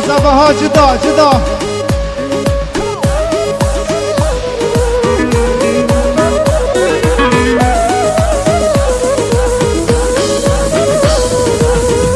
زبها جدا جدا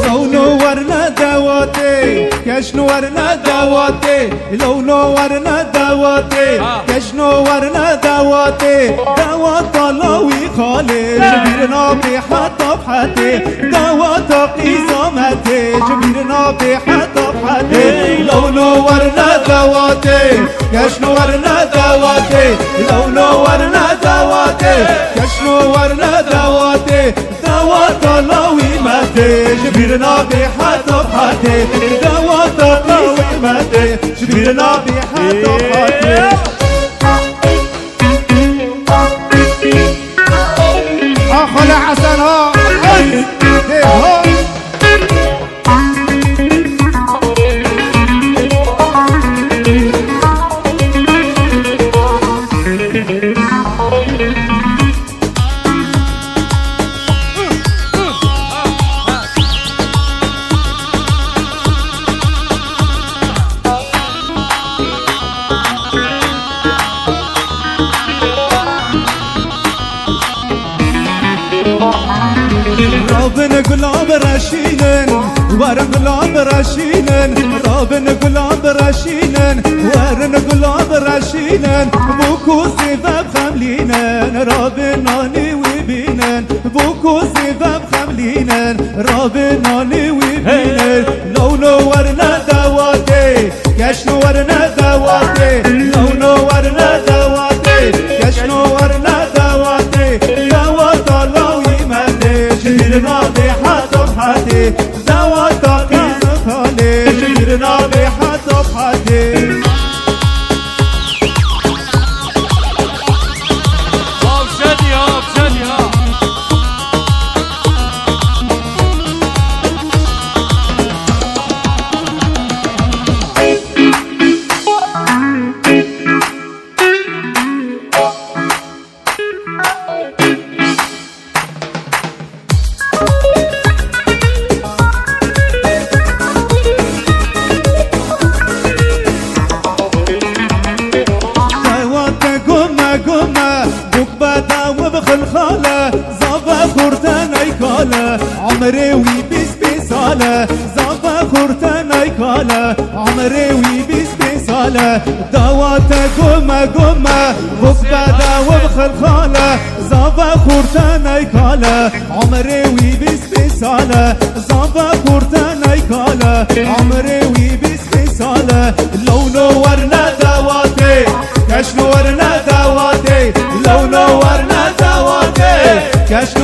لو نورنا دواتي كش نورنا دواتي لو نورنا دواتي كش نورنا دواتي دوات طلوي خالي جبرنا بحطب حتي دوات قيسامتي جبرنا بحطب حتي لو نورنا دواتي كش نورنا دواتي لو نورنا دواتي كش نورنا دواتي دوات طلوي متي جبرنا بحطب حتي دوات طلوي متي جبرنا بحطب حتي خلا حسن ها ها رابن قلاب رشينن ورن قلاب رشينن رابن قلاب رشينن ورن قلاب رشينن بوكو سبب خملينن رابن ناني وبينن بوكو سبب خملينن رابن ناني وبينن لو نورنا دواتي كش نورنا دواتي لو نورنا دواتي كش نورنا دواتي دوات الله جبرنا بحطب حتي دوات قيسامتي جبرنا بحطب حتي عمري ويبس بسالة زابا خورتنا يكالة عمري ويبس بسالة دواتا قمة قمة بكبدا وبخلخالة زابا خورتنا يكالة عمري ويبس بسالة زابا خورتنا يكالة عمري ويبس بسالة لو نورنا دواتي كش نورنا دواتي لو نورنا دواتي كش